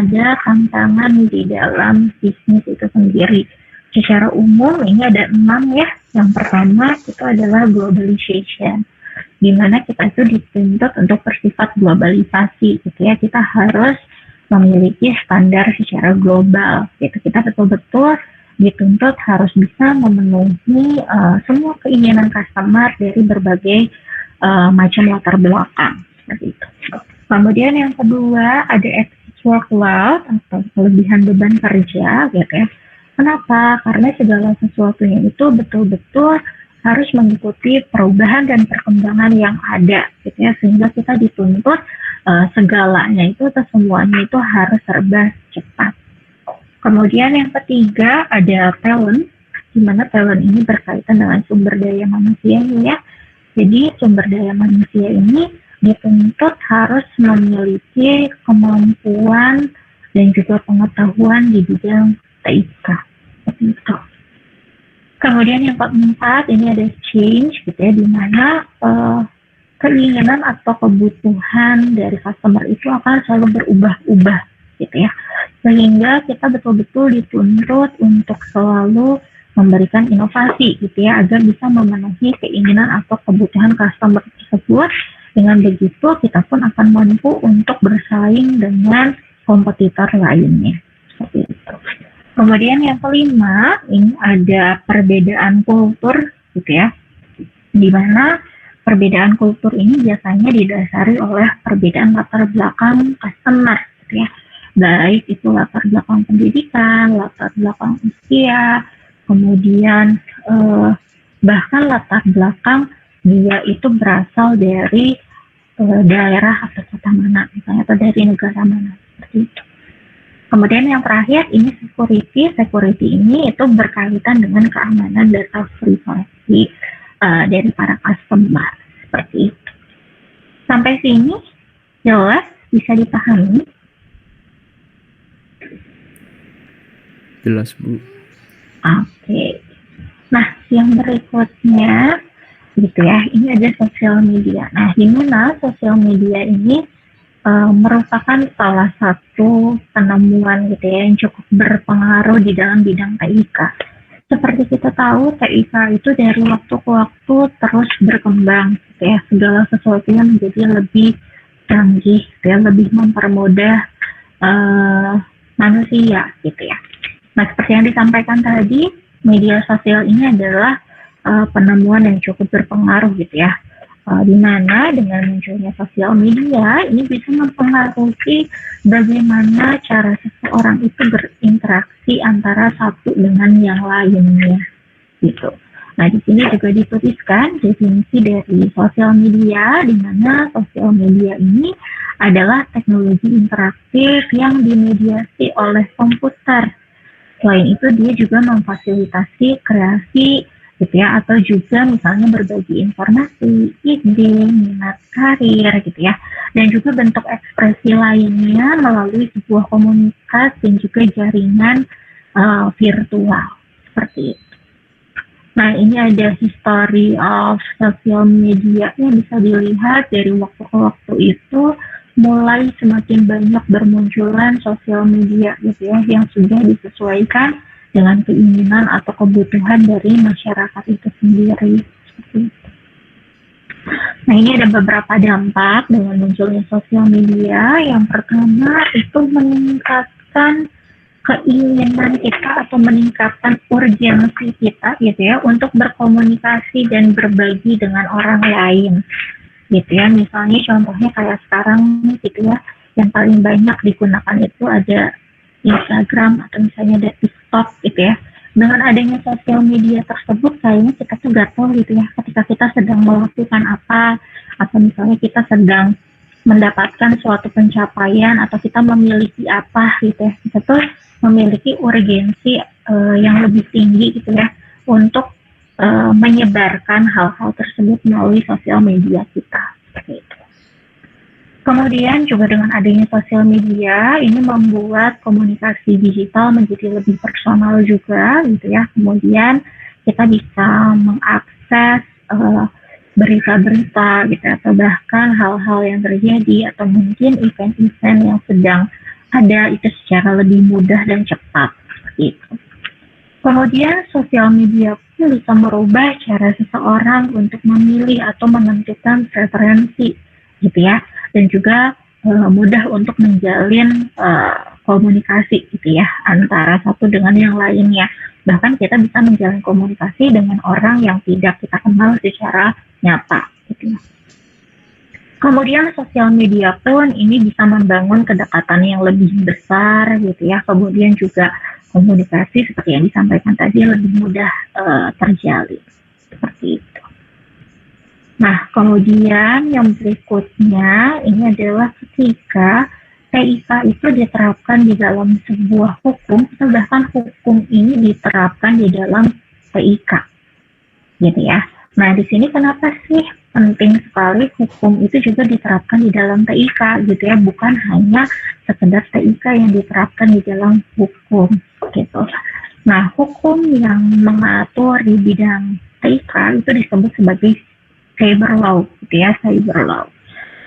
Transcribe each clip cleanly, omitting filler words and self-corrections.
ada tantangan di dalam bisnis itu sendiri. Secara umum ini ada 6 ya. Yang pertama itu adalah globalization, di mana kita itu dituntut untuk bersifat globalisasi gitu ya. Kita harus memiliki standar secara global gitu. Kita betul-betul dituntut harus bisa memenuhi semua keinginan customer dari berbagai macam latar belakang seperti itu. Kemudian yang kedua ada excess workload atau kelebihan beban kerja gitu ya. Kenapa? Karena segala sesuatunya itu betul-betul harus mengikuti perubahan dan perkembangan yang ada gitu ya, sehingga kita dituntut segalanya itu atau semuanya itu harus serba cepat. Kemudian yang ketiga ada talent, di mana talent ini berkaitan dengan sumber daya manusia ya. Jadi sumber daya manusia ini dituntut harus memiliki kemampuan dan juga pengetahuan di bidang TIK. Gitu. Kemudian yang keempat ini ada change gitu ya, di mana keinginan atau kebutuhan dari customer itu akan selalu berubah-ubah gitu ya, sehingga kita betul-betul dituntut untuk selalu memberikan inovasi gitu ya, agar bisa memenuhi keinginan atau kebutuhan customer tersebut. Dengan begitu kita pun akan mampu untuk bersaing dengan kompetitor lainnya seperti itu. Kemudian yang kelima ini ada perbedaan kultur gitu ya, di mana perbedaan kultur ini biasanya didasari oleh perbedaan latar belakang customer gitu ya, baik itu latar belakang pendidikan, latar belakang usia, kemudian bahkan latar belakang dia itu berasal dari daerah atau kota mana misalnya, atau dari negara mana seperti itu. Kemudian yang terakhir ini security ini itu berkaitan dengan keamanan data privasi dari para customer seperti itu. Sampai sini jelas, bisa dipahami? Jelas Bu. Oke. Nah yang berikutnya gitu ya, ini ada sosial media. Nah di mana sosial media ini merupakan salah satu penemuan gitu ya yang cukup berpengaruh di dalam bidang TIK. Seperti kita tahu, TIK itu dari waktu ke waktu terus berkembang gitu ya, segala sesuatunya menjadi lebih canggih gitu ya, lebih mempermudah manusia gitu ya. Nah seperti yang disampaikan tadi, media sosial ini adalah penemuan yang cukup berpengaruh gitu ya. Di mana dengan munculnya sosial media ini bisa mempengaruhi bagaimana cara seseorang itu berinteraksi antara satu dengan yang lainnya gitu. Nah di sini juga dituliskan definisi dari sosial media, di mana sosial media ini adalah teknologi interaktif yang dimediasi oleh komputer. Selain itu dia juga memfasilitasi kreasi gitu ya, atau juga misalnya berbagi informasi, ide, minat karir gitu ya, dan juga bentuk ekspresi lainnya melalui sebuah komunitas dan juga jaringan virtual seperti itu. Nah ini ada history of social media yang bisa dilihat dari waktu ke waktu itu mulai semakin banyak bermunculan sosial media gitu ya, yang sudah disesuaikan dengan keinginan atau kebutuhan dari masyarakat itu sendiri. Nah ini ada beberapa dampak dengan munculnya sosial media. Yang pertama itu meningkatkan keinginan kita atau meningkatkan urgensi kita gitu ya untuk berkomunikasi dan berbagi dengan orang lain gitu ya. Misalnya contohnya kayak sekarang gitu ya, yang paling banyak digunakan itu ada Instagram atau misalnya ada TikTok gitu ya. Dengan adanya sosial media tersebut kayaknya kita tuh gatel gitu ya ketika kita sedang melakukan apa, atau misalnya kita sedang mendapatkan suatu pencapaian atau kita memiliki apa gitu ya, kita tuh memiliki urgensi yang lebih tinggi gitu ya untuk menyebarkan hal-hal tersebut melalui sosial media kita seperti itu. Kemudian juga dengan adanya sosial media ini membuat komunikasi digital menjadi lebih personal juga gitu ya. Kemudian kita bisa mengakses berita-berita gitu, atau bahkan hal-hal yang terjadi atau mungkin event-event yang sedang ada itu secara lebih mudah dan cepat gitu. Kemudian sosial media pun bisa merubah cara seseorang untuk memilih atau menentukan preferensi gitu ya, dan juga mudah untuk menjalin komunikasi gitu ya antara satu dengan yang lainnya. Bahkan kita bisa menjalin komunikasi dengan orang yang tidak kita kenal secara nyata gitu ya. Kemudian sosial media pun ini bisa membangun kedekatan yang lebih besar gitu ya. Kemudian juga komunikasi seperti yang disampaikan tadi lebih mudah terjalin seperti itu. Nah, kemudian yang berikutnya ini adalah ketika TIK itu diterapkan di dalam sebuah hukum, atau bahkan hukum ini diterapkan di dalam TIK, gitu ya. Nah, di sini kenapa sih penting sekali hukum itu juga diterapkan di dalam TIK, gitu ya, bukan hanya sekedar TIK yang diterapkan di dalam hukum, gitu. Nah, hukum yang mengatur di bidang TIK itu disebut sebagai cyber law, gitu ya, cyber law.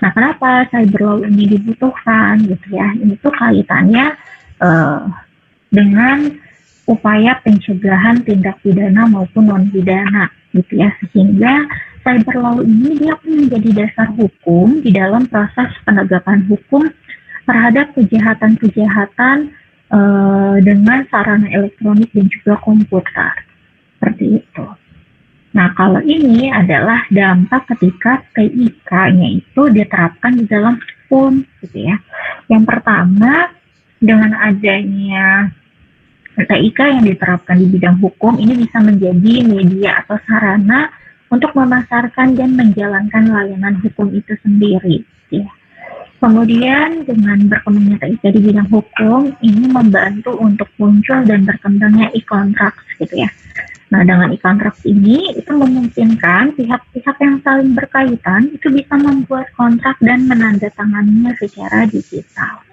Nah, kenapa cyber law ini dibutuhkan, gitu ya? Ini tuh kaitannya dengan upaya pencegahan tindak pidana maupun non pidana, gitu ya, sehingga cyber law ini dia akan menjadi dasar hukum di dalam proses penegakan hukum terhadap kejahatan-kejahatan dengan sarana elektronik dan juga komputer, seperti itu. Nah, kalau ini adalah dampak ketika TIK-nya itu diterapkan di dalam hukum, gitu ya. Yang pertama, dengan adanya TIK yang diterapkan di bidang hukum, ini bisa menjadi media atau sarana untuk memasarkan dan menjalankan layanan hukum itu sendiri, gitu ya. Kemudian dengan berkembangnya TIK di bidang hukum, ini membantu untuk muncul dan berkembangnya e-contract, gitu ya. Nah, dengan e-contract ini itu memungkinkan pihak-pihak yang saling berkaitan itu bisa membuat kontrak dan menandatanganinya secara digital.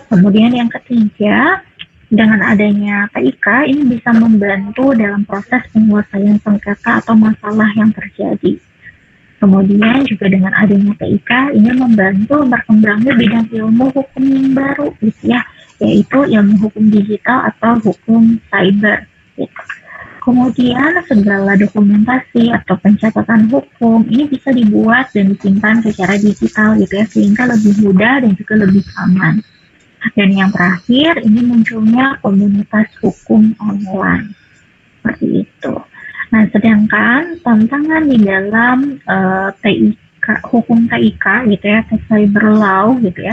Kemudian yang ketiga, dengan adanya TIK ini bisa membantu dalam proses penyelesaian sengketa atau masalah yang terjadi. Kemudian juga dengan adanya TIK ini membantu berkembangnya bidang ilmu hukum yang baru, gitu ya, yaitu ilmu hukum digital atau hukum cyber, gitu. Kemudian segala dokumentasi atau pencatatan hukum ini bisa dibuat dan disimpan secara digital, gitu ya, sehingga lebih mudah dan juga lebih aman. Dan yang terakhir ini munculnya komunitas hukum online, seperti itu. Nah, sedangkan tantangan di dalam TIK, hukum TIK, gitu ya, cyber law, gitu ya.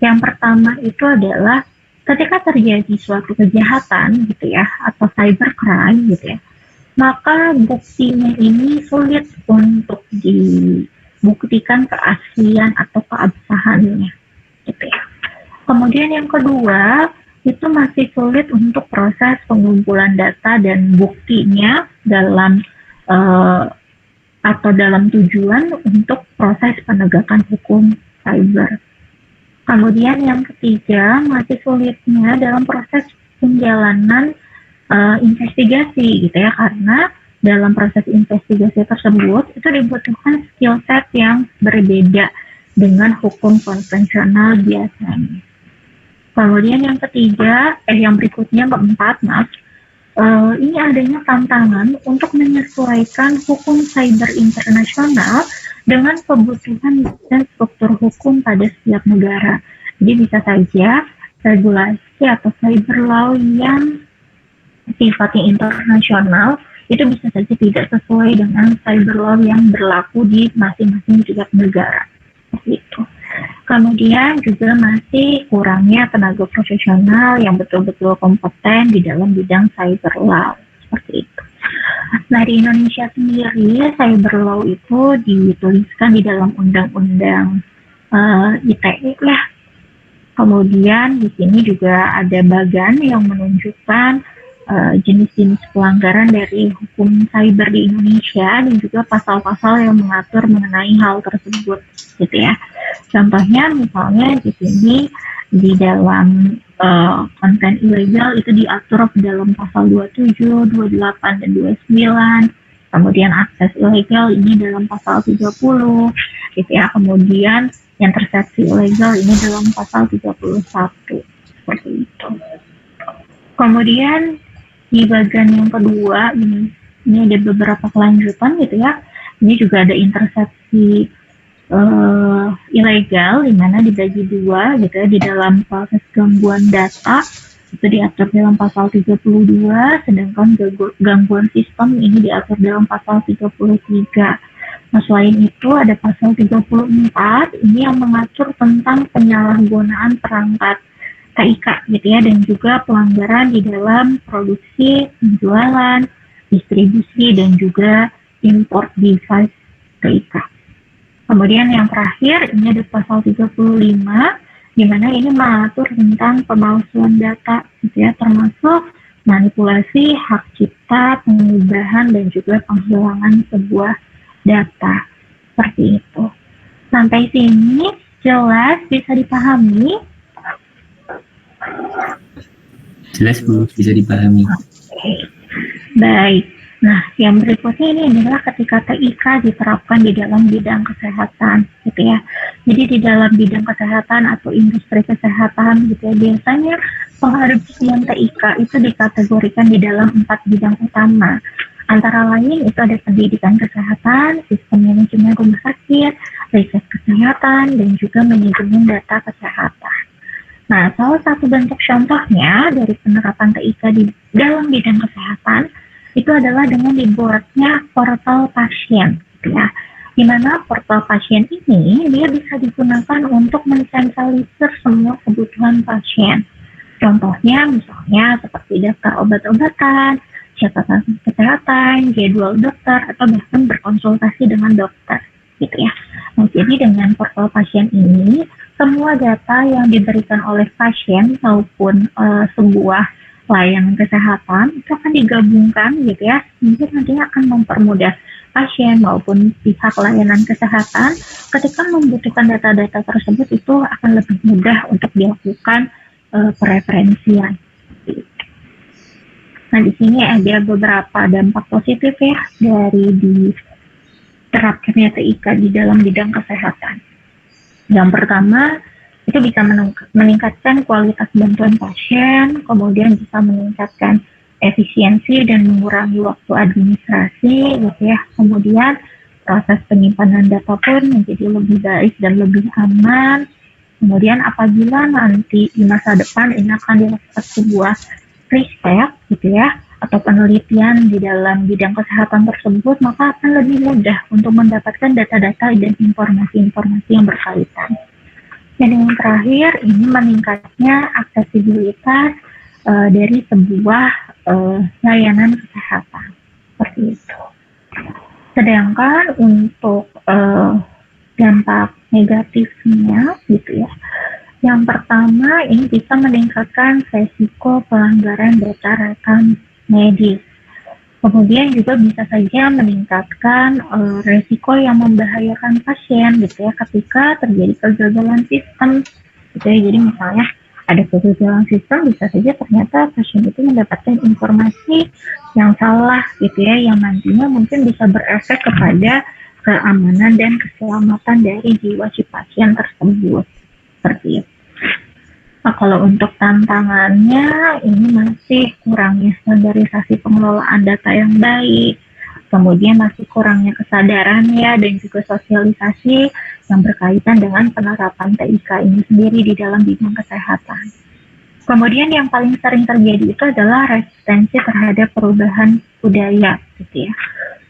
Yang pertama itu adalah ketika terjadi suatu kejahatan, gitu ya, atau cybercrime, gitu ya, maka buktinya ini sulit untuk dibuktikan keaslian atau keabsahannya, gitu ya. Kemudian yang kedua, itu masih sulit untuk proses pengumpulan data dan buktinya dalam atau dalam tujuan untuk proses penegakan hukum cyber. Kemudian yang ketiga, masih sulitnya dalam proses penjalanan investigasi, gitu ya, karena dalam proses investigasi tersebut itu dibutuhkan skill set yang berbeda dengan hukum konvensional biasanya. Kemudian yang ketiga, yang berikutnya keempat, ini adanya tantangan untuk menyesuaikan hukum cyber internasional dengan kebutuhan dan struktur hukum pada setiap negara. Jadi bisa saja regulasi atau cyber law yang sifatnya internasional itu bisa saja tidak sesuai dengan cyber law yang berlaku di masing-masing setiap negara. Gitu. Kemudian juga masih kurangnya tenaga profesional yang betul-betul kompeten di dalam bidang cyber law, seperti itu. Nah, di Indonesia sendiri cyber law itu dituliskan di dalam undang-undang ITE ya. Kemudian di sini juga ada bagan yang menunjukkan jenis-jenis pelanggaran dari hukum cyber di Indonesia dan juga pasal-pasal yang mengatur mengenai hal tersebut, gitu ya. Contohnya misalnya di sini di dalam konten ilegal itu diatur dalam pasal 27, 28, dan 29. Kemudian akses ilegal ini dalam pasal 30, gitu ya. Kemudian yang transaksi ilegal ini dalam pasal 31 seperti itu. Kemudian di bagian yang kedua ini ada beberapa kelanjutan gitu ya. Ini juga ada intersepsi ilegal di mana dibagi dua gitu ya, di dalam proses gangguan data itu diatur dalam pasal 32, sedangkan gangguan sistem ini diatur dalam pasal 33. Nah, selain itu ada pasal 34 ini yang mengatur tentang penyalahgunaan perangkat TIK gitu ya, dan juga pelanggaran di dalam produksi, penjualan, distribusi, dan juga import device TIK. Kemudian yang terakhir ini ada pasal 35 di mana ini mengatur tentang pemalsuan data gitu ya, termasuk manipulasi hak cipta, pengubahan, dan juga penghilangan sebuah data. Seperti itu. Sampai sini jelas, bisa dipahami? Jelas Bu, bisa dipahami. Oke. Baik. Nah, yang berikutnya ini adalah ketika TIK diterapkan di dalam bidang kesehatan, gitu ya. Jadi di dalam bidang kesehatan atau industri kesehatan, gitu ya, biasanya pengadopsian TIK itu dikategorikan di dalam 4 bidang utama. Antara lain itu ada pendidikan kesehatan, sistem manajemen rumah sakit, riset kesehatan, dan juga manajemen data kesehatan. Nah, salah satu bentuk contohnya dari penerapan TIK di dalam bidang kesehatan itu adalah dengan dibuatnya portal pasien, gitu ya. Di mana portal pasien ini dia bisa digunakan untuk mensentralisir semua kebutuhan pasien. Contohnya misalnya seperti daftar obat-obatan, catatan kesehatan, jadwal dokter, atau bahkan berkonsultasi dengan dokter, gitu ya. Nah, jadi dengan portal pasien ini semua data yang diberikan oleh pasien maupun sebuah layanan kesehatan itu akan digabungkan gitu ya, sehingga nantinya akan mempermudah pasien maupun pihak layanan kesehatan ketika membutuhkan data-data tersebut itu akan lebih mudah untuk dilakukan pereferensian. Nah, di sini ada beberapa dampak positif ya dari diterapkannya TIK di dalam bidang kesehatan. Yang pertama, itu bisa meningkatkan kualitas bantuan pasien, kemudian bisa meningkatkan efisiensi dan mengurangi waktu administrasi, gitu ya. Kemudian proses penyimpanan data pun menjadi lebih baik dan lebih aman. Kemudian apabila nanti di masa depan ini akan dilakukan sebuah riset, gitu ya, atau penelitian di dalam bidang kesehatan tersebut, maka akan lebih mudah untuk mendapatkan data-data dan informasi-informasi yang berkaitan. Dan yang terakhir, ini meningkatnya aksesibilitas dari sebuah layanan kesehatan. Seperti itu. Sedangkan untuk dampak negatifnya, gitu ya. Yang pertama, ini bisa meningkatkan resiko pelanggaran data rekam medis. Kemudian juga bisa saja meningkatkan resiko yang membahayakan pasien gitu ya ketika terjadi kegagalan sistem gitu ya. Jadi misalnya ada kegagalan sistem, bisa saja ternyata pasien itu mendapatkan informasi yang salah gitu ya, yang nantinya mungkin bisa berefek kepada keamanan dan keselamatan dari jiwa si pasien tersebut. Seperti itu. Nah, kalau untuk tantangannya ini masih kurangnya standarisasi pengelolaan data yang baik, kemudian masih kurangnya kesadaran ya, dan juga sosialisasi yang berkaitan dengan penerapan TIK ini sendiri di dalam bidang kesehatan. Kemudian yang paling sering terjadi itu adalah resistensi terhadap perubahan budaya gitu ya.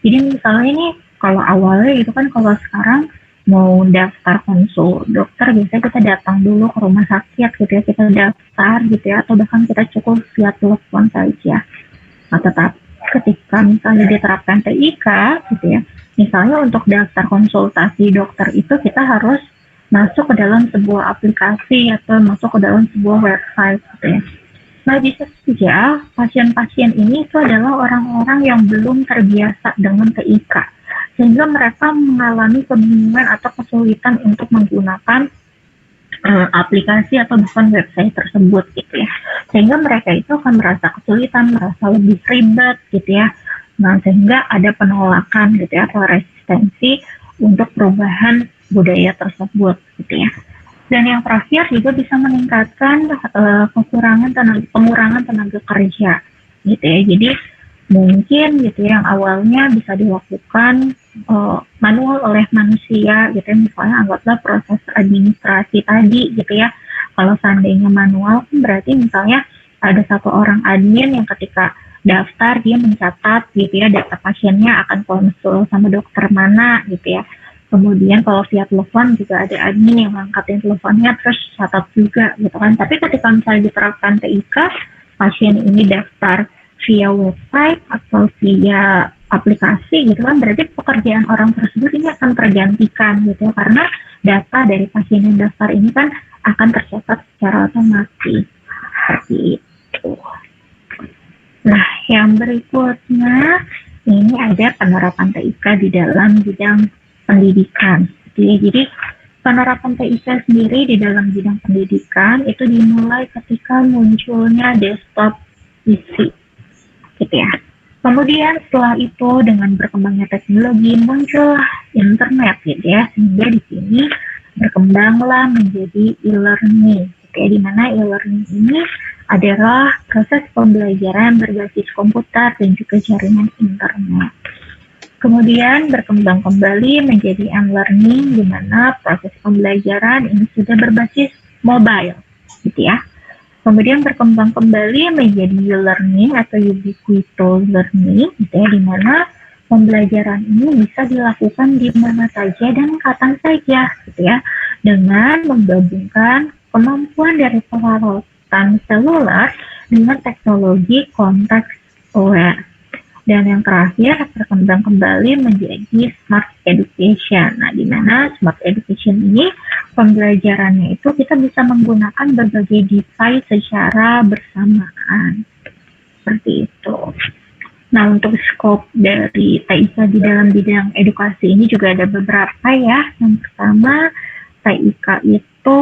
Jadi misalnya ini kalau awalnya itu kan, kalau sekarang mau daftar konsul dokter biasanya kita datang dulu ke rumah sakit gitu ya, kita daftar gitu ya, atau bahkan kita cukup via telepon saja. Nah, tetapi ketika misalnya diterapkan TIK gitu ya, misalnya untuk daftar konsultasi dokter itu kita harus masuk ke dalam sebuah aplikasi atau masuk ke dalam sebuah website gitu ya. Nah, bisa saja pasien-pasien ini itu adalah orang-orang yang belum terbiasa dengan TIK, sehingga mereka mengalami kebingungan atau kesulitan untuk menggunakan aplikasi atau bahkan website tersebut gitu ya. Sehingga mereka itu akan merasa kesulitan, merasa lebih ribet gitu ya. Nah, sehingga ada penolakan gitu ya, atau resistensi untuk perubahan budaya tersebut gitu ya. Dan yang terakhir juga bisa meningkatkan pengurangan tenaga kerja gitu ya. Jadi mungkin gitu ya, yang awalnya bisa dilakukan manual oleh manusia gitu ya, misalnya anggaplah proses administrasi tadi gitu ya. Kalau seandainya manual kan berarti misalnya ada satu orang admin yang ketika daftar dia mencatat gitu ya data pasiennya akan konsul sama dokter mana gitu ya. Kemudian kalau via telepon juga ada admin yang ngangkatin teleponnya terus catat juga gitu kan. Tapi ketika misalnya diterapkan TIK, pasien ini daftar via website atau via aplikasi gitu kan, berarti pekerjaan orang tersebut ini akan tergantikan gitu ya, karena data dari pasien yang daftar ini kan akan tercatat secara otomatis seperti itu. Nah, yang berikutnya ini ada penerapan TIK di dalam bidang pendidikan. Jadi penerapan TIK sendiri di dalam bidang pendidikan itu dimulai ketika munculnya desktop PC, gitu ya. Kemudian setelah itu dengan berkembangnya teknologi muncullah internet, gitu ya, sehingga di sini berkembanglah menjadi e-learning, gitu ya, di mana e-learning ini adalah proses pembelajaran berbasis komputer dan juga jaringan internet. Kemudian berkembang kembali menjadi m-learning, di mana proses pembelajaran ini sudah berbasis mobile, gitu ya. Kemudian berkembang kembali menjadi e-learning atau ubiquitous learning, gitu ya, di mana pembelajaran ini bisa dilakukan di mana saja dan kapan saja, gitu ya, dengan menggabungkan kemampuan dari peralatan seluler dengan teknologi context aware. Dan yang terakhir berkembang kembali menjadi smart education. Nah, di mana smart education ini pembelajarannya itu kita bisa menggunakan berbagai device secara bersamaan. Seperti itu. Nah, untuk skop dari TIK di dalam bidang edukasi ini juga ada beberapa ya. Yang pertama, TIK itu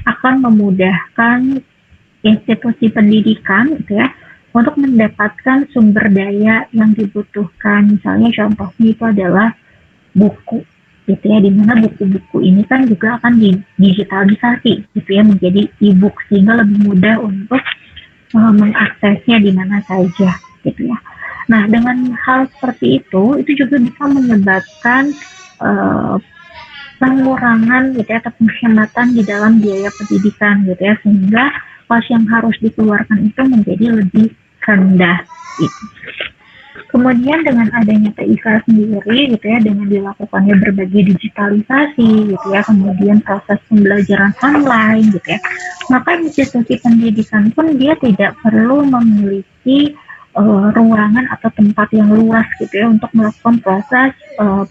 akan memudahkan institusi pendidikan gitu ya, untuk mendapatkan sumber daya yang dibutuhkan. Misalnya contohnya itu adalah buku, gitu ya, dimana buku-buku ini kan juga akan digitalisasi, gitu ya, menjadi e-book sehingga lebih mudah untuk mengaksesnya di mana saja, gitu ya. Nah, dengan hal seperti itu juga bisa menyebabkan pengurangan, gitu ya, atau penghematan di dalam biaya pendidikan, gitu ya, sehingga kos yang harus dikeluarkan itu menjadi lebih rendah gitu. Kemudian dengan adanya TIK sendiri gitu ya, dengan dilakukannya berbagai digitalisasi gitu ya, kemudian proses pembelajaran online gitu ya, maka institusi pendidikan pun dia tidak perlu memiliki ruangan atau tempat yang luas gitu ya untuk melakukan proses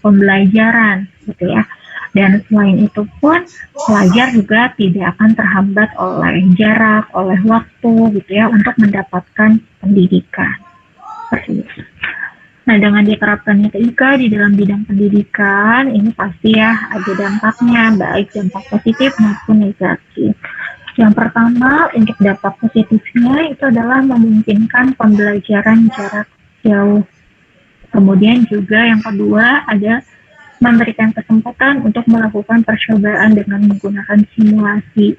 pembelajaran gitu ya. Dan selain itu pun pelajar juga tidak akan terhambat oleh jarak, oleh waktu gitu ya untuk mendapatkan pendidikan. Seperti itu. Nah, dengan diterapkannya TIK di dalam bidang pendidikan ini pasti ya ada dampaknya, baik dampak positif maupun negatif. Yang pertama, untuk dampak positifnya itu adalah memungkinkan pembelajaran jarak jauh. Kemudian juga yang kedua ada memberikan kesempatan untuk melakukan percobaan dengan menggunakan simulasi.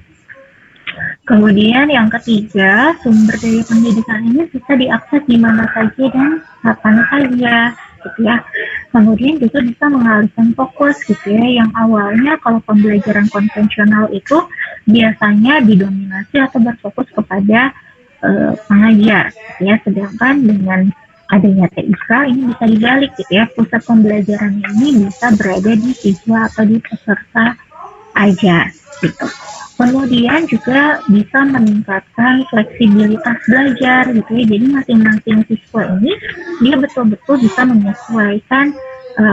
Kemudian yang ketiga, sumber daya pendidikan ini bisa diakses di mana saja dan kapan saja, gitu ya. Kemudian juga bisa mengalihkan fokus, gitu ya, yang awalnya kalau pembelajaran konvensional itu biasanya didominasi atau berfokus kepada pengajar, gitu ya. Sedangkan dengan adanya TIK ini bisa dibalik, gitu ya, pusat pembelajaran ini bisa berada di siswa atau di peserta aja, gitu. Kemudian juga bisa meningkatkan fleksibilitas belajar, gitu ya. Jadi masing-masing siswa ini dia betul-betul bisa menyesuaikan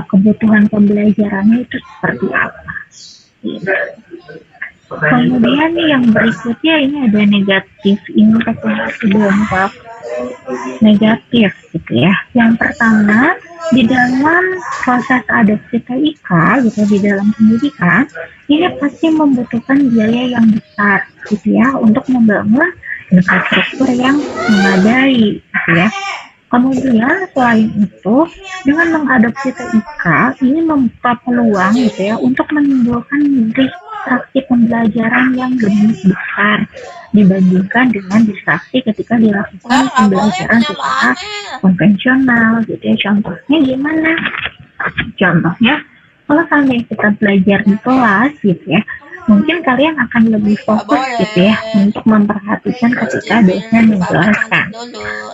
kebutuhan pembelajarannya itu seperti apa. Gitu. Kemudian yang berikutnya ini ada negatif impact atau dampak negatif, gitu ya. Yang pertama, di dalam proses adopsi TIK gitu di dalam pendidikan ini pasti membutuhkan biaya yang besar, gitu ya, untuk membangun infrastruktur yang memadai, gitu ya. Kemudian selain itu, dengan mengadopsi TIK, ini membuka peluang gitu ya untuk menimbulkan distraksi pembelajaran yang lebih besar dibandingkan dengan distraksi ketika dilakukan pembelajaran secara konvensional gitu ya. Contohnya gimana? Contohnya, kalau seandainya kita belajar di kelas gitu ya, mungkin kalian akan lebih fokus gitu ya untuk memperhatikan ketika dosen menjelaskan.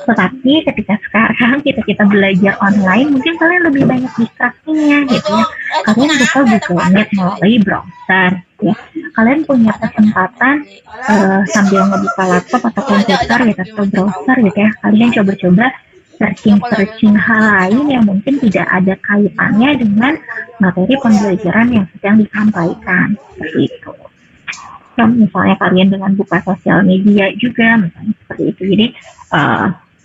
Tetapi ketika sekarang kita belajar online, mungkin kalian lebih banyak distraksinya gitu ya. Kalian buka Google Meet melalui browser ya. Kalian punya kesempatan sambil ngebuka laptop atau komputer gitu atau browser gitu ya. Kalian coba-coba searching hal lain yang mungkin tidak ada kaitannya dengan materi pembelajaran yang sedang disampaikan seperti itu. Misalnya kalian dengan buka sosial media juga misalnya seperti itu. Jadi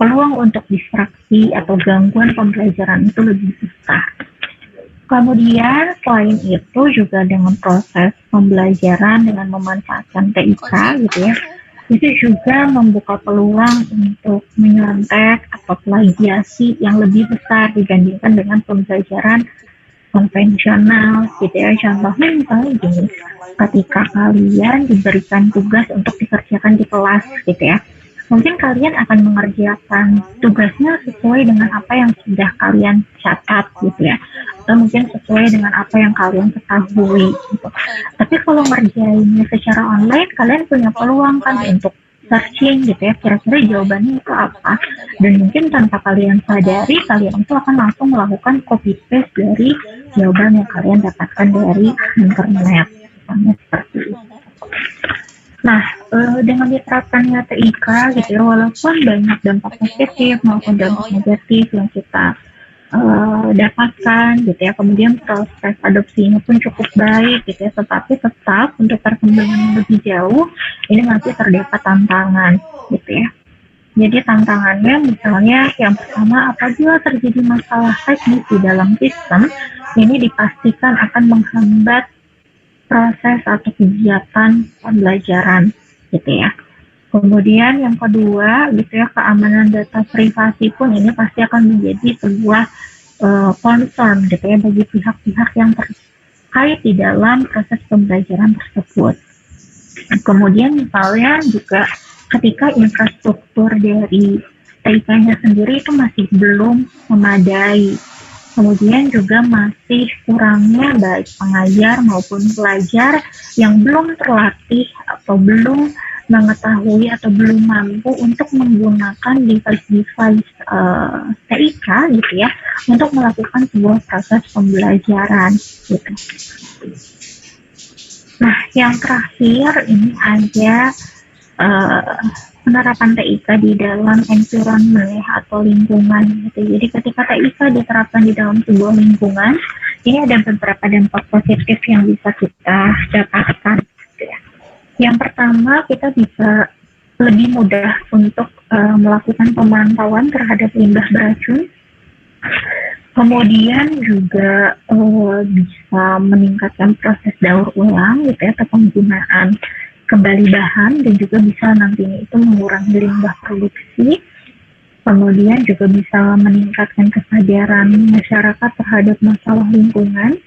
peluang untuk distraksi atau gangguan pembelajaran itu lebih besar. Kemudian selain itu juga dengan proses pembelajaran dengan memanfaatkan TIK gitu ya, itu juga membuka peluang untuk menyontek atau plagiasi yang lebih besar dibandingkan dengan pembelajaran konvensional gitu ya. Contohnya misalnya gini, ketika kalian diberikan tugas untuk dikerjakan di kelas gitu ya, mungkin kalian akan mengerjakan tugasnya sesuai dengan apa yang sudah kalian catat gitu ya, atau mungkin sesuai dengan apa yang kalian ketahui gitu. Tapi kalau ngerjainnya secara online, kalian punya peluang kan untuk searching gitu ya, kira-kira jawabannya itu apa, dan mungkin tanpa kalian sadari, kalian itu akan langsung melakukan copy paste dari jawaban yang kalian dapatkan dari internet, misalnya seperti itu. Nah, dengan diterapkannya TIK gitu ya, walaupun banyak dampak positif maupun dampak negatif yang kita dapatkan gitu ya, kemudian proses adopsinya pun cukup baik gitu ya, tetapi tetap untuk perkembangan lebih jauh ini masih terdapat tantangan gitu ya. Jadi tantangannya misalnya yang pertama, apabila terjadi masalah teknis di dalam sistem, ini dipastikan akan menghambat proses atau kegiatan pembelajaran gitu ya. Kemudian yang kedua gitu ya, keamanan data privasi pun ini pasti akan menjadi sebuah concern gitu ya bagi pihak-pihak yang terkait di dalam proses pembelajaran tersebut. Kemudian misalnya juga ketika infrastruktur dari TIK-nya sendiri itu masih belum memadai, kemudian juga masih kurangnya baik pengajar maupun pelajar yang belum terlatih atau belum mengetahui atau belum mampu untuk menggunakan device-device TIK gitu ya untuk melakukan sebuah proses pembelajaran gitu. Nah, yang terakhir ini ada penerapan TIK di dalam environment atau lingkungan gitu. Jadi ketika TIK diterapkan di dalam sebuah lingkungan, ini ada beberapa dampak positif yang bisa kita dapatkan gitu ya. Yang pertama, kita bisa lebih mudah untuk melakukan pemantauan terhadap limbah beracun. Kemudian juga bisa meningkatkan proses daur ulang gitu ya, atau penggunaan kembali bahan, dan juga bisa nantinya itu mengurangi limbah produksi. Kemudian juga bisa meningkatkan kesadaran masyarakat terhadap masalah lingkungan.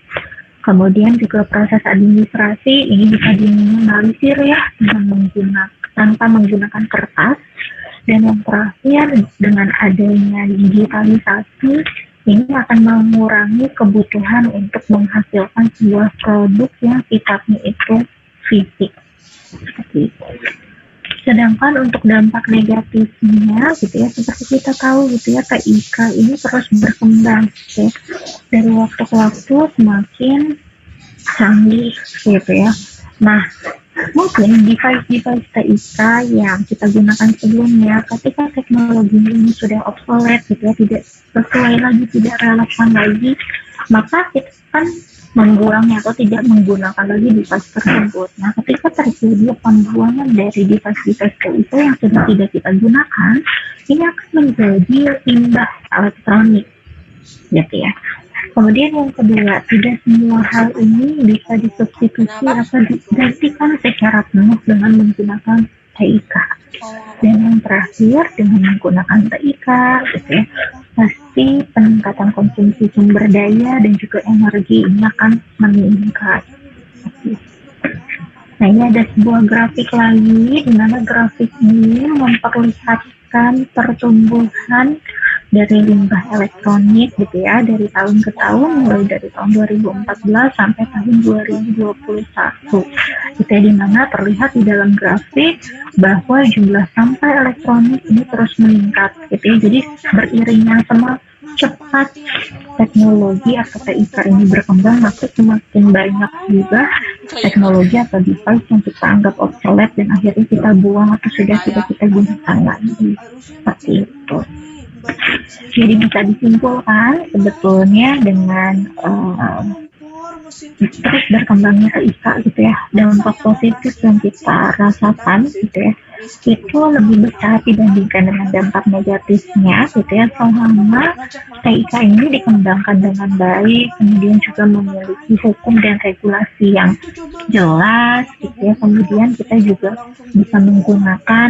Kemudian juga proses administrasi ini bisa diminimalisir ya tanpa menggunakan kertas. Dan yang terakhir, dengan adanya digitalisasi ini akan mengurangi kebutuhan untuk menghasilkan sebuah produk yang sifatnya itu fisik. Seperti itu. Sedangkan untuk dampak negatifnya gitu ya, seperti kita tahu gitu ya, TIK ini terus berkembang gitu ya. Dari waktu ke waktu semakin canggih gitu ya. Nah, mungkin device-device TIK yang kita gunakan sebelumnya, ketika teknologi ini sudah obsolete gitu ya, tidak sesuai lagi, tidak relevan lagi, maka kita kan membuangnya atau tidak menggunakan lagi device tersebut. Nah, ketika terjadi pembuangan dari device-device itu yang sudah tidak kita gunakan, ini akan menjadi limbah elektronik, gitu ya. Kemudian yang kedua, tidak semua hal ini bisa disubstitusi atau digantikan secara penuh dengan menggunakan TIK. Dan yang terakhir dengan menggunakan TIK gitu ya, pasti peningkatan konsumsi sumber daya dan juga energi ini akan meningkat. Nah, ini ada sebuah grafik lagi, di mana grafik ini memperlihatkan pertumbuhan dari limbah elektronik gitu ya, dari tahun ke tahun, mulai dari tahun 2014 sampai tahun 2021. Gitu ya, di mana terlihat di dalam grafik bahwa jumlah sampah elektronik ini terus meningkat gitu ya. Jadi beriringnya sama cepat teknologi atau TIK ini berkembang, maka semakin banyak juga teknologi atau device yang kita anggap obsolete dan akhirnya kita buang atau sudah tidak kita gunakan lagi. Seperti itu. Jadi bisa disimpulkan sebetulnya dengan terus berkembangnya TIK gitu ya, dampak positif yang kita rasakan gitu ya, itu lebih besar dibandingkan dengan dampak negatifnya gitu ya, selama TIK ini dikembangkan dengan baik, kemudian juga memiliki hukum dan regulasi yang jelas gitu ya, kemudian kita juga bisa menggunakan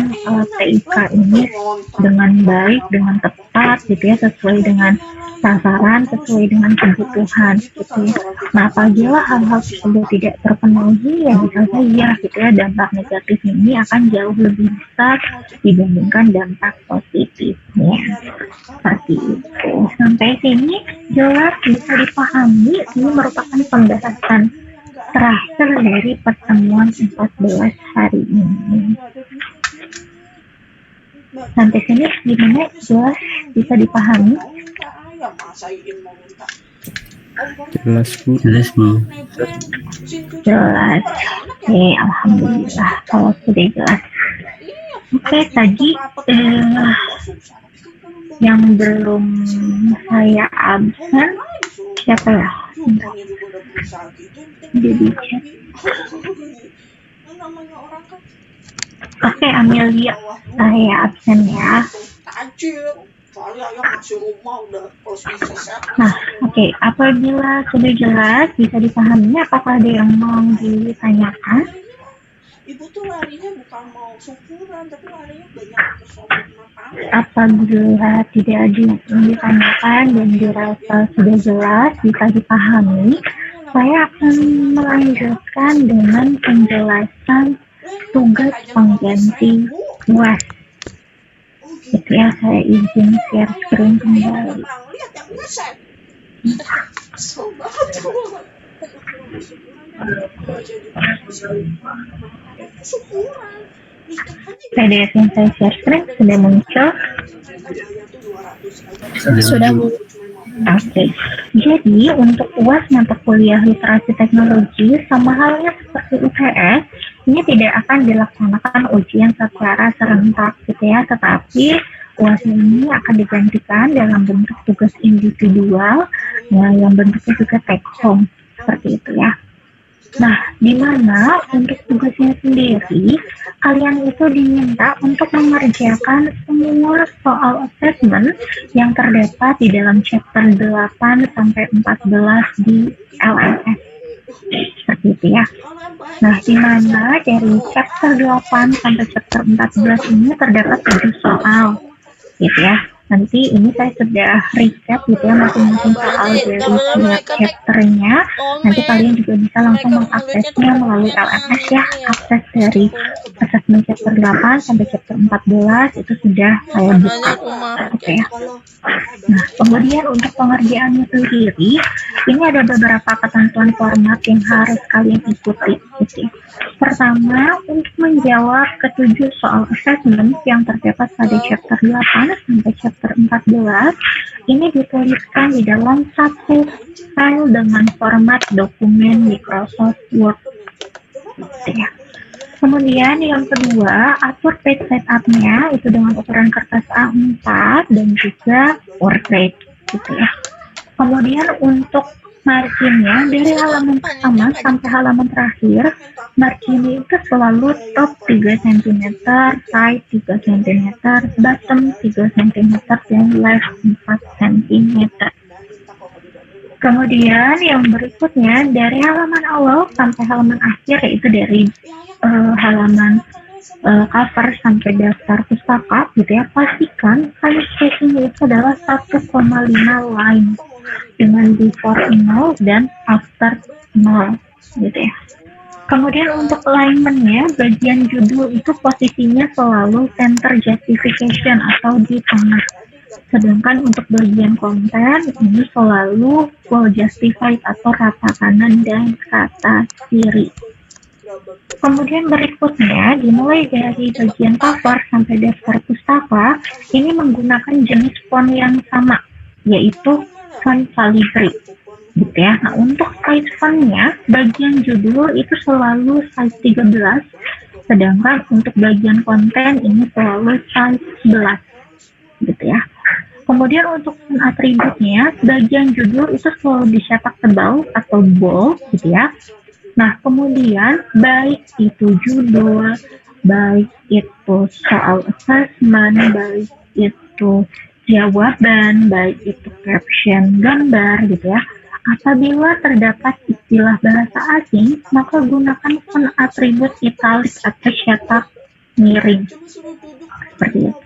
TIK ini dengan baik, dengan tepat gitu ya, sesuai dengan sasaran, sesuai dengan kebutuhan gitu ya. Nah, apabila hal-hal tersebut tidak terpenuhi, ya bisa saja gitu ya, dampak negatif ini akan jauh lebih besar dibandingkan dampak positifnya. Seperti itu. Sampai sini jelas bisa dipahami, ini merupakan pembahasan terakhir dari pertemuan 14 hari ini. Sampai sini gimana, jelas bisa dipahami? Jelas Bu. Jelas. Oke, alhamdulillah kalau sudah jelas. Oke, tadi yang belum saya absen siapa ya? Jadi chat. Oke, Amelia, saya absen ya. Nah, oke, apabila sudah jelas, bisa dipahami, apakah ada yang mau ditanyakan? Ibu tuh larinya bukan mau syukuran, tapi larinya banyak kesombongan. Apabila tidak ada yang ditanyakan dan dirasa sudah jelas, bisa dipahami, saya akan melanjutkan dengan penjelasan tugas pengganti UAS. Gitu ya, saya izin share screen kembali. PDF yang saya share screen sudah muncul? Sudah Bu. Oke, jadi untuk UAS mata kuliah literasi teknologi sama halnya seperti UTS, ini tidak akan dilaksanakan ujian secara serentak gitu ya, tetapi UAS ini akan digantikan dalam bentuk tugas individual, ya, yang bentuknya juga take home seperti itu ya. Nah, di mana untuk tugasnya sendiri, kalian itu diminta untuk mengerjakan semua soal assessment yang terdapat di dalam chapter 8 sampai 14 di LMS. Seperti itu ya. Nah, di mana dari chapter 8 sampai chapter 14 ini terdapat 7 soal, gitu ya. Nanti ini saya sudah recap gitu ya, masing-masing soal dari setiap chapternya. Nanti kalian juga bisa langsung mengaksesnya melalui LMS ya. Akses dari assessment chapter 8 sampai chapter 14 itu sudah saya buka. Oke ya. Nah, kemudian untuk pengerjaannya sendiri, ini ada beberapa ketentuan format yang harus kalian ikuti gitu ya. Pertama, untuk menjawab ketujuh soal assessment yang terdapat pada chapter 8 sampai chapter 14, ini dituliskan di dalam satu file dengan format dokumen Microsoft Word. Gitu ya. Kemudian yang kedua, atur page setup-nya itu dengan ukuran kertas A4 dan juga Word gitu ya. Kemudian untuk marginnya dari halaman pertama sampai halaman terakhir, marginnya itu selalu top 3 cm, side 3 cm, bottom 3 cm, dan left 4 cm. Kemudian yang berikutnya dari halaman awal sampai halaman akhir, yaitu dari halaman cover sampai daftar pustaka gitu ya, pastikan size spacing itu adalah 1,5 line dengan before 0 dan after 0 gitu ya. Kemudian untuk alignment-nya, bagian judul itu posisinya selalu center justification atau di tengah. Sedangkan untuk bagian konten ini selalu well justified atau rata kanan dan rata kiri. Kemudian berikutnya, dimulai dari bagian cover sampai daftar pustaka, ini menggunakan jenis font yang sama, yaitu font Calibri. Gitu ya. Nah, untuk size fontnya, bagian judul itu selalu size 13, sedangkan untuk bagian konten ini selalu size 11. Gitu ya. Kemudian untuk atributnya, bagian judul itu selalu dicetak tebal atau bold, gitu ya. Nah, kemudian baik itu judul, baik itu soal assessment, baik itu jawaban, baik itu caption, gambar, gitu ya. Apabila terdapat istilah bahasa asing, maka gunakan font atribut italic atau cetak miring. Seperti itu.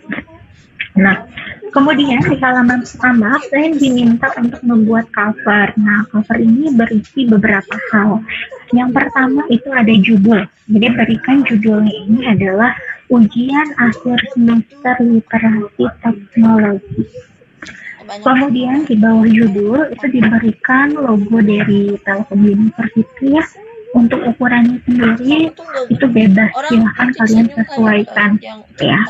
Nah, kemudian di halaman pertama, saya diminta untuk membuat cover. Nah, cover ini berisi beberapa hal. Yang pertama itu ada judul. Jadi berikan judulnya ini adalah Ujian Akhir Semester Literasi Teknologi. Kemudian di bawah judul itu diberikan logo dari Telkom University ya. Untuk ukurannya sendiri itu bebas, silahkan kalian sesuaikan ya.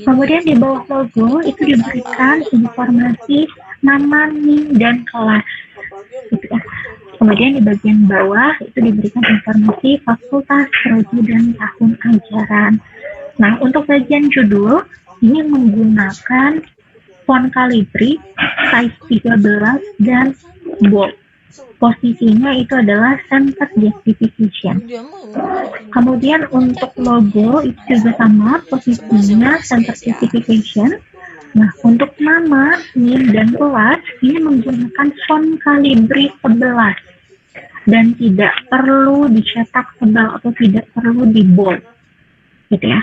Kemudian di bawah logo itu diberikan informasi nama, NIM, dan kelas gitu ya. Kemudian di bagian bawah itu diberikan informasi fakultas, prodi, dan tahun ajaran. Nah, untuk bagian judul ini menggunakan font Calibri size 13 dan bold. Posisinya itu adalah center justification. Kemudian untuk logo itu juga sama, posisinya center justification. Nah, untuk nama, NIM, dan kelas ini menggunakan font Calibri 11 dan tidak perlu dicetak tebal atau tidak perlu di bold, gitu ya.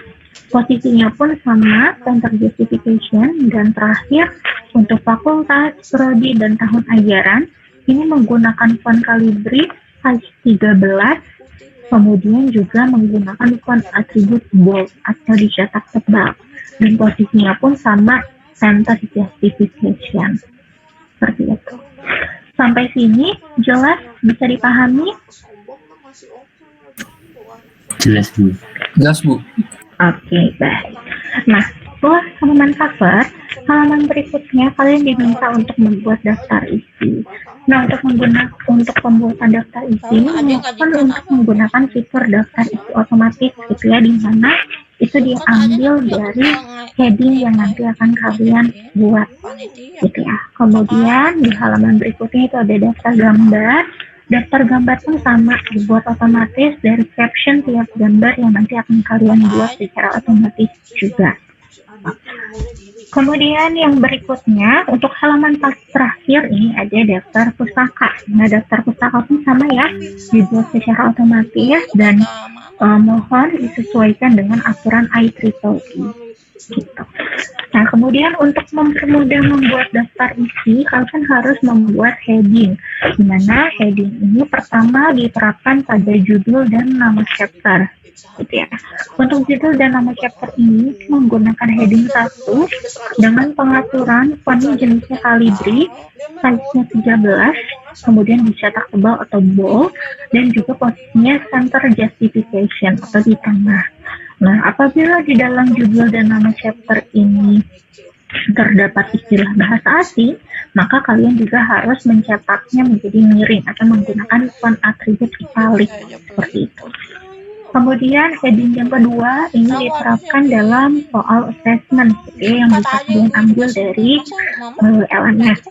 Posisinya pun sama, center justification, dan terakhir untuk fakultas, prodi, dan tahun ajaran ini menggunakan font Calibri size 13, kemudian juga menggunakan font atribut bold atau dicetak tebal, dan posisinya pun sama, center justification. Seperti itu. Sampai sini jelas, bisa dipahami? Jelas, Bu. Jelas, Bu. Oke, baik. Nah, setelah halaman cover, halaman berikutnya kalian diminta untuk membuat daftar isi. Nah, untuk pembuatan daftar isi, mohon untuk menggunakan fitur daftar isi otomatis gitu ya, di mana itu diambil dari heading yang nanti akan kalian buat gitu ya. Kemudian di halaman berikutnya itu ada daftar gambar. Daftar gambar pun sama, dibuat otomatis dari caption tiap gambar yang nanti akan kalian buat secara otomatis juga. Kemudian yang berikutnya, untuk halaman terakhir ini ada daftar pustaka. Nah, daftar pustaka pun sama ya, dibuat secara otomatis dan mohon disesuaikan dengan aturan IEEE. Gitu. Nah, kemudian untuk mempermudah membuat daftar isi, kalian harus membuat heading, di mana heading ini pertama diterapkan pada judul dan nama chapter, gitu ya. Untuk judul dan nama chapter ini menggunakan heading 1 dengan pengaturan fontnya jenisnya Calibri, size-nya 13, kemudian dicetak tebal atau bold, dan juga posisinya center justification atau di tengah. Nah, apabila di dalam judul dan nama chapter ini terdapat istilah bahasa asing, maka kalian juga harus mencetaknya menjadi miring atau menggunakan font atribut italic seperti itu. Kemudian heading yang kedua ini diterapkan dalam soal assessment yang bisa kalian ambil dari LMS.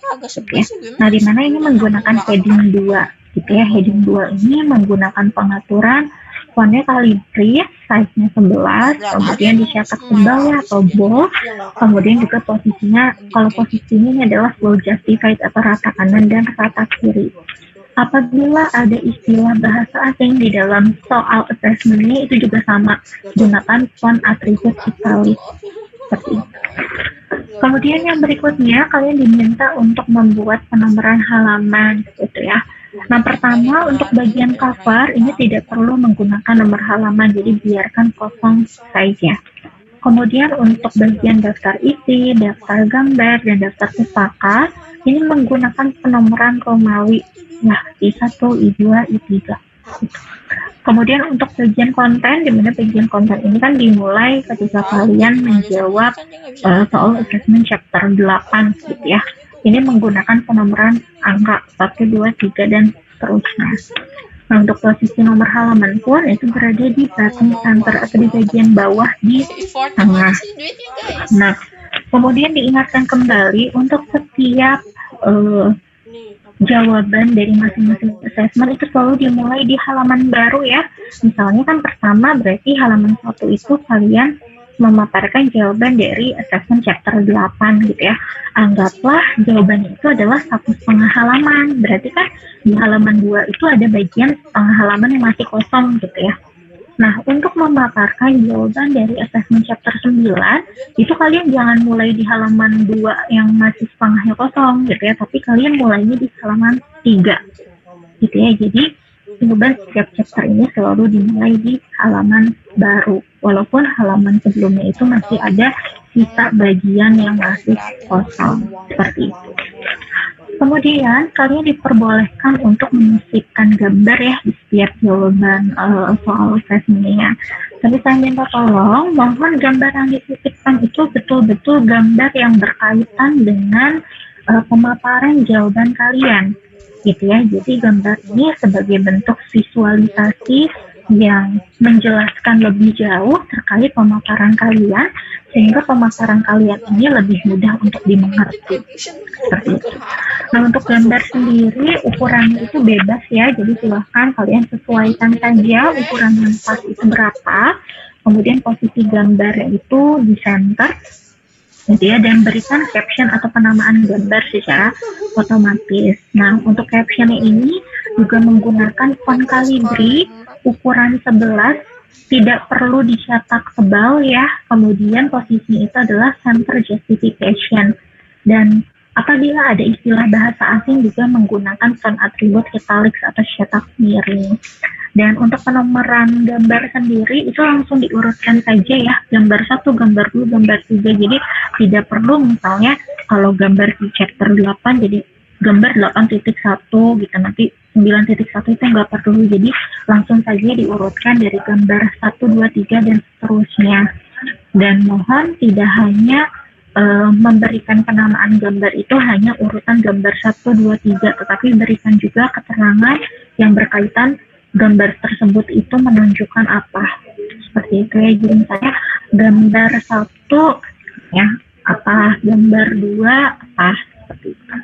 Nah, di mana ini menggunakan heading 2 gitu ya. Heading 2 ini menggunakan pengaturan fontnya Calibri, size-nya 11, kemudian dicetak tebal ya atau bold, kemudian juga posisinya, kalau posisinya adalah well justified atau rata kanan dan rata kiri. Apabila ada istilah bahasa asing di dalam soal assessment-nya itu juga sama, gunakan font atribut italis seperti itu. Kemudian yang berikutnya, kalian diminta untuk membuat penomoran halaman gitu ya. Nah, pertama untuk bagian cover ini tidak perlu menggunakan nomor halaman, jadi biarkan kosong saja. Kemudian untuk bagian daftar isi, daftar gambar, dan daftar pustaka, ini menggunakan penomoran Romawi, nah I1, I2, I3. Kemudian untuk bagian konten, di mana bagian konten ini kan dimulai ketika kalian menjawab soal assessment chapter 8 gitu ya. Ini menggunakan penomoran angka 1, 2, 3, dan seterusnya. Nah, untuk posisi nomor halaman pun itu berada di bottom center atau di bagian bawah di tengah. Nah, kemudian diingatkan kembali untuk setiap jawaban dari masing-masing assessment itu selalu dimulai di halaman baru ya. Misalnya kan pertama berarti halaman 1 itu kalian memaparkan jawaban dari assessment chapter 8 gitu ya. Anggaplah jawabannya itu adalah 1,5 halaman. Berarti kan di halaman 2 itu ada bagian setengah halaman yang masih kosong gitu ya. Nah, untuk memaparkan jawaban dari assessment chapter 9, itu kalian jangan mulai di halaman 2 yang masih setengahnya kosong gitu ya, tapi kalian mulainya di halaman 3 gitu ya. Jadi, jawaban setiap chapter ini selalu dimulai di halaman baru, walaupun halaman sebelumnya itu masih ada sisa bagian yang masih kosong, seperti itu. Kemudian kalian diperbolehkan untuk menyisipkan gambar ya di setiap jawaban soal assessment-nya. Tapi saya minta tolong, mohon gambar yang disisipkan itu betul-betul gambar yang berkaitan dengan pemaparan jawaban kalian, gitu ya. Jadi gambar ini sebagai bentuk visualisasi yang menjelaskan lebih jauh terkait pemaparan kalian, sehingga pemaparan kalian ini lebih mudah untuk dimengerti. Seperti itu. Nah, untuk gambar sendiri ukurannya itu bebas ya, jadi silahkan kalian sesuaikan saja ukuran yang pas itu berapa. Kemudian posisi gambar itu di center, gitu ya, dan berikan caption atau penamaan gambar secara otomatis. Nah, untuk captionnya ini juga menggunakan font Calibri ukuran 11, tidak perlu dicetak tebal ya. Kemudian posisinya itu adalah center justification. Dan apabila ada istilah bahasa asing juga menggunakan font atribut italics atau cetak miring. Dan untuk penomoran gambar sendiri itu langsung diurutkan saja ya, gambar 1, gambar 2, gambar 3. Jadi tidak perlu misalnya kalau gambar di chapter 8 jadi gambar 8.1 gitu, nanti 9.1 itu nggak perlu, jadi langsung saja diurutkan dari gambar 1, 2, 3 dan seterusnya. Dan mohon tidak hanya memberikan penamaan gambar itu hanya urutan gambar 1, 2, 3, tetapi berikan juga keterangan yang berkaitan gambar tersebut itu menunjukkan apa. Seperti itu ya, jadi misalnya gambar 1 ya apa, gambar 2 apa, seperti itu.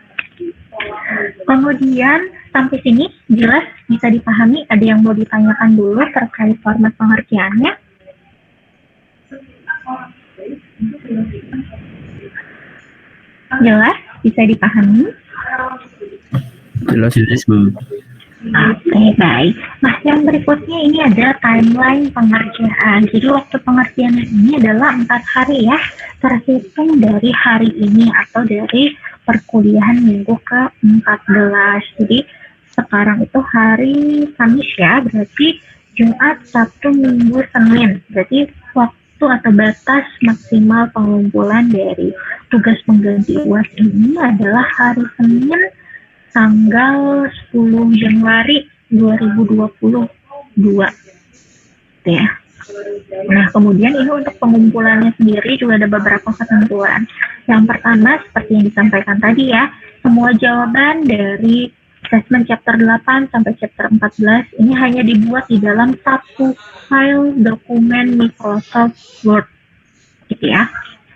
Kemudian sampai sini jelas bisa dipahami? Ada yang mau ditanyakan dulu terkait format pengertiannya? Jelas bisa dipahami? Jelas Bu. Oke, baik. Nah, yang berikutnya ini ada timeline pengerjaan. Jadi waktu pengerjaan ini adalah 4 hari ya, terhitung dari hari ini atau dari perkuliahan minggu ke-14. Jadi sekarang itu hari Kamis ya, berarti Jumat, Sabtu, Minggu, Senin. Berarti waktu atau batas maksimal pengumpulan dari tugas pengganti UAS ini adalah hari Senin tanggal 10 Januari 2022 ya. Nah, kemudian ini untuk pengumpulannya sendiri juga ada beberapa ketentuan. Yang pertama, seperti yang disampaikan tadi ya, semua jawaban dari assessment chapter 8 sampai chapter 14 ini hanya dibuat di dalam satu file dokumen Microsoft Word, gitu ya.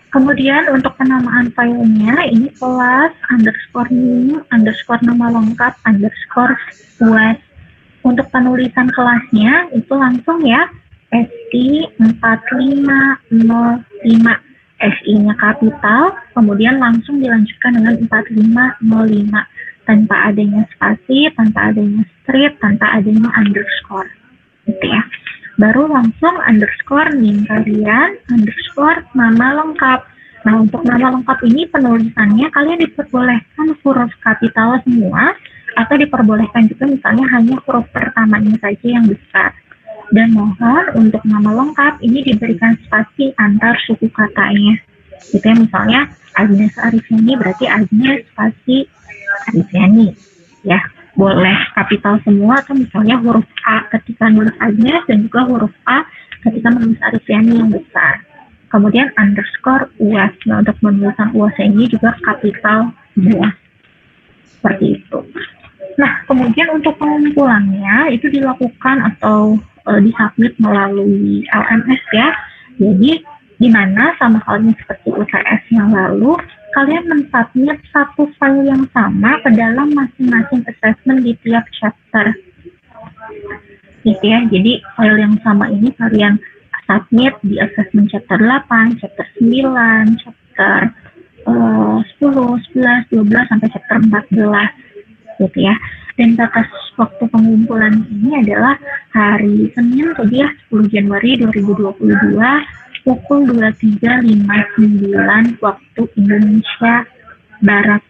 Kemudian untuk penamaan filenya ini kelas _new _nama lengkap _UAS. Untuk penulisan kelasnya itu langsung ya SI 4505, SI-nya kapital, kemudian langsung dilanjutkan dengan 4505. tanpa adanya spasi, tanpa adanya strip, tanpa adanya underscore, gitu ya. Baru langsung underscore name kalian, underscore nama lengkap. Nah, untuk nama lengkap ini penulisannya kalian diperbolehkan huruf kapital semua, atau diperbolehkan juga misalnya hanya huruf pertamanya saja yang besar. Dan mohon untuk nama lengkap ini diberikan spasi antar suku katanya. Gitu ya, misalnya Agnes Arifiani berarti Agnes spasi Arifiani. Ya, boleh kapital semua, atau misalnya huruf A ketika nulis Agnes dan juga huruf A ketika menulis Arifiani yang besar. Kemudian underscore UAS. Nah, untuk penulisan UAS ini juga kapital semua. Seperti itu. Nah, kemudian untuk pengumpulannya itu dilakukan atau disubmit melalui LMS ya. Jadi, di mana sama halnya seperti UTS yang lalu, kalian mensubmit satu file yang sama ke dalam masing-masing assessment di tiap chapter. Gitu ya, jadi file yang sama ini kalian submit di assessment chapter 8, chapter 9, chapter 10, 11, 12, sampai chapter 14. Gitu ya. Dan batas waktu pengumpulan ini adalah hari Senin tadi ya, 10 Januari 2022 pukul 23.59 waktu Indonesia Barat.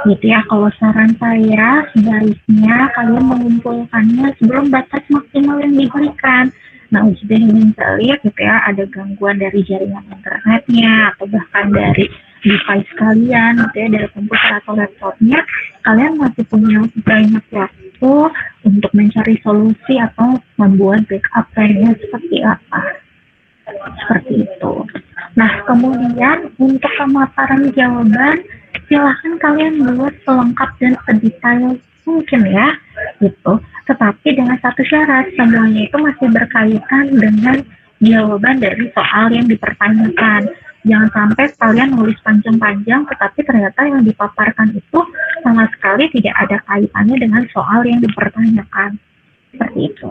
Gitu ya, kalau saran saya sebaiknya kalian mengumpulkannya sebelum batas maksimal yang diberikan. Nah, jika ingin lihat gitu ya, ada gangguan dari jaringan internetnya atau bahkan dari device kalian gitu ya, dari komputer atau laptopnya, kalian masih punya banyak waktu untuk mencari solusi atau membuat backup plan-nya seperti apa. Seperti itu. Nah, kemudian untuk pemaparan jawaban, silahkan kalian buat selengkap dan sedetail mungkin ya, gitu. Tetapi dengan satu syarat, semuanya itu masih berkaitan dengan jawaban dari soal yang dipertanyakan. Jangan sampai kalian nulis panjang-panjang, tetapi ternyata yang dipaparkan itu sama sekali tidak ada kaitannya dengan soal yang dipertanyakan. Seperti itu.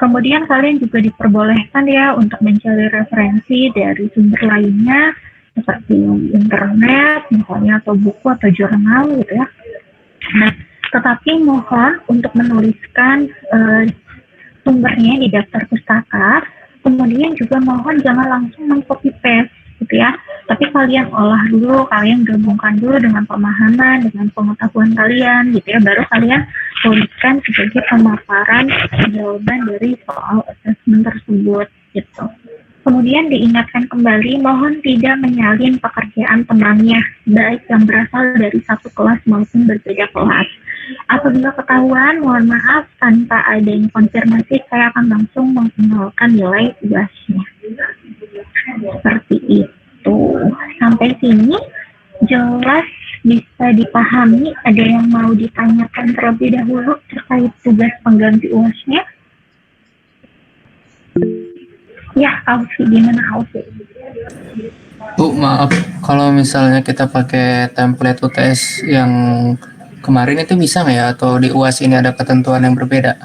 Kemudian kalian juga diperbolehkan ya untuk mencari referensi dari sumber lainnya, seperti internet, misalnya, atau buku atau jurnal gitu ya. Nah, tetapi mohon untuk menuliskan sumbernya di daftar pustaka, kemudian juga mohon jangan langsung meng-copy paste gitu ya, tapi kalian olah dulu, kalian gabungkan dulu dengan pemahaman, dengan pengetahuan kalian gitu ya, baru kalian tuliskan sebagai pemaparan jawaban dari soal assessment tersebut gitu. Kemudian diingatkan kembali, mohon tidak menyalin pekerjaan temannya, baik yang berasal dari satu kelas maupun berbeda kelas. Apabila ketahuan, mohon maaf, tanpa adanya konfirmasi, saya akan langsung mengenalkan nilai UAS-nya. Seperti itu. Sampai sini jelas, bisa dipahami. Ada yang mau ditanyakan terlebih dahulu terkait tugas pengganti UAS-nya? Ya, Aufi, gimana Aufi? Bu, maaf, kalau misalnya kita pakai template UTS yang kemarin itu bisa nggak ya? Atau di UAS ini ada ketentuan yang berbeda?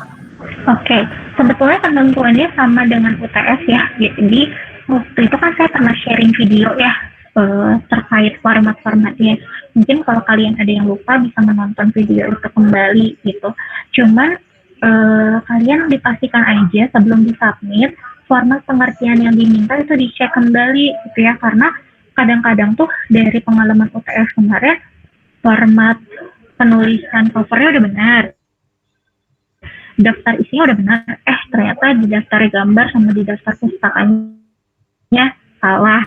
Oke, sebetulnya ketentuannya sama dengan UTS ya. Jadi, waktu itu kan saya pernah sharing video ya terkait format-formatnya. Mungkin kalau kalian ada yang lupa bisa menonton video itu kembali gitu. Cuman kalian dipastikan aja sebelum disubmit, format pengertian yang diminta itu dicek kembali gitu ya, karena kadang-kadang tuh dari pengalaman UTS kemarin format penulisan covernya udah benar, daftar isinya udah benar, ternyata di daftar gambar sama di daftar pustakanya salah,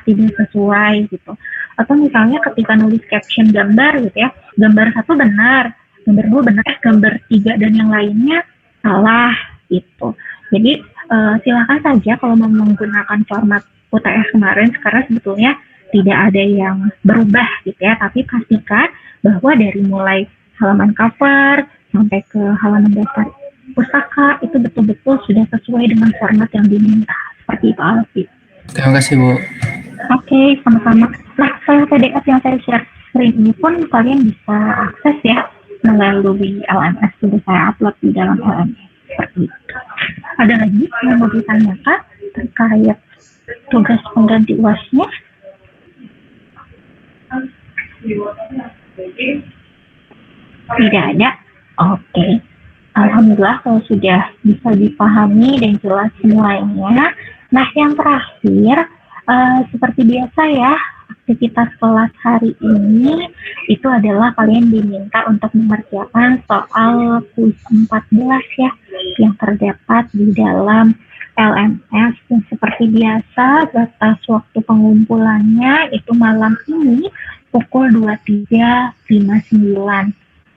tidak sesuai gitu. Atau misalnya ketika nulis caption gambar gitu ya, gambar 1 benar, gambar 2 benar, gambar 3 dan yang lainnya salah gitu. Jadi silakan saja kalau mau menggunakan format UTS kemarin, sekarang sebetulnya tidak ada yang berubah gitu ya, tapi pastikan bahwa dari mulai halaman cover sampai ke halaman daftar pustaka itu betul-betul sudah sesuai dengan format yang diminta. Seperti itu, Alfi. Terima kasih, Bu. Oke, sama-sama. Nah, file PDF yang saya share screen ini pun kalian bisa akses ya melalui LMS, sudah saya upload di dalam LMS. Seperti itu. Ada lagi yang mau ditanyakan terkait tugas pengganti UAS-nya? Tidak ada? Oke. Alhamdulillah kalau sudah bisa dipahami dan jelas semuanya. Nah, yang terakhir, seperti biasa ya, aktivitas kelas hari ini itu adalah kalian diminta untuk mengerjakan soal kuis 14 ya, yang terdapat di dalam LMS. Dan seperti biasa, batas waktu pengumpulannya itu malam ini pukul 23.59.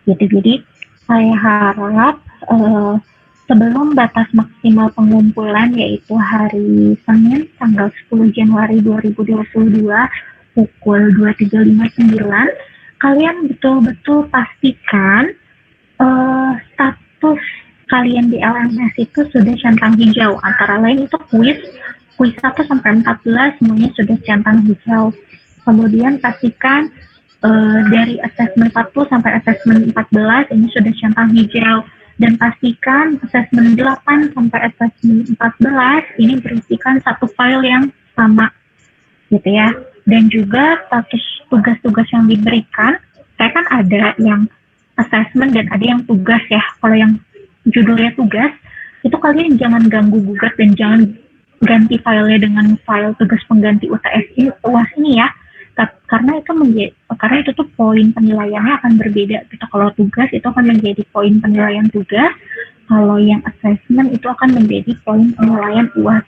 Gitu. Jadi saya harap sebelum batas maksimal pengumpulan yaitu hari Senin tanggal 10 Januari 2022 pukul 23.59 kalian betul-betul pastikan status kalian di LMS itu sudah centang hijau. Antara lain itu kuis 1 sampai 14 semuanya sudah centang hijau. Kemudian pastikan dari asesmen 1 sampai asesmen 14 ini sudah centang hijau, dan pastikan asesmen 8 sampai asesmen 14 ini berisikan satu file yang sama gitu ya. Dan juga status tugas-tugas yang diberikan, saya kan ada yang asesmen dan ada yang tugas ya. Kalau yang judulnya tugas itu kalian jangan ganggu gugat dan jangan ganti filenya dengan file tugas pengganti UAS ini ya. Karena itu tuh poin penilaiannya akan berbeda gitu. Kalau tugas itu akan menjadi poin penilaian tugas, kalau yang assessment itu akan menjadi poin penilaian UAS,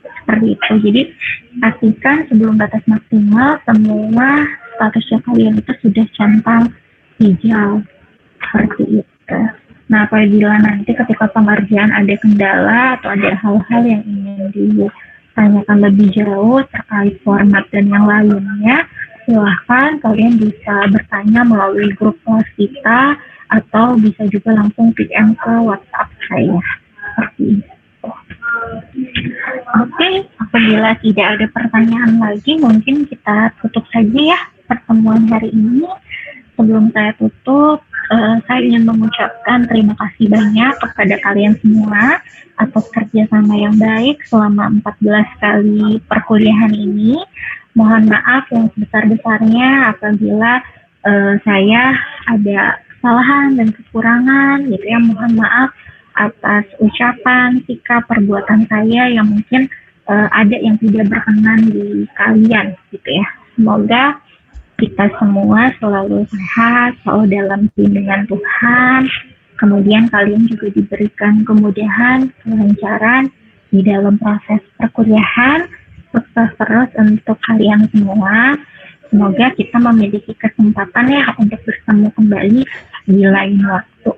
seperti itu. Jadi pastikan sebelum batas maksimal semua statusnya kalian itu sudah centang hijau, seperti itu. Nah, apabila nanti ketika pengerjaan ada kendala atau ada hal-hal yang ingin ditanyakan lebih jauh terkait format dan yang lainnya, silahkan kalian bisa bertanya melalui grup kelas kita atau bisa juga langsung PM ke WhatsApp saya, seperti itu. Oke, apabila tidak ada pertanyaan lagi, mungkin kita tutup saja ya pertemuan hari ini. Sebelum saya tutup, saya ingin mengucapkan terima kasih banyak kepada kalian semua atas kerjasama yang baik selama 14 kali perkuliahan ini. Mohon maaf yang sebesar-besarnya apabila saya ada kesalahan dan kekurangan gitu ya. Mohon maaf atas ucapan, sikap, perbuatan saya yang mungkin ada yang tidak berkenan di kalian gitu ya. Semoga kita semua selalu sehat, selalu dalam bimbingan Tuhan. Kemudian kalian juga diberikan kemudahan, kelancaran di dalam proses perkuliahan. Sukses terus untuk kalian semua. Semoga kita memiliki kesempatan ya untuk bertemu kembali di lain waktu.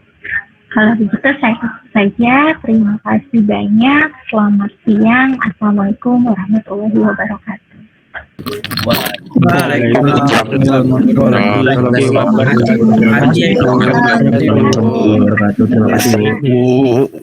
Kalau begitu saya tutup saja. Terima kasih banyak. Selamat siang. Assalamualaikum warahmatullahi wabarakatuh. Waalaikumsalam warahmatullahi wabarakatuh. Terima kasih.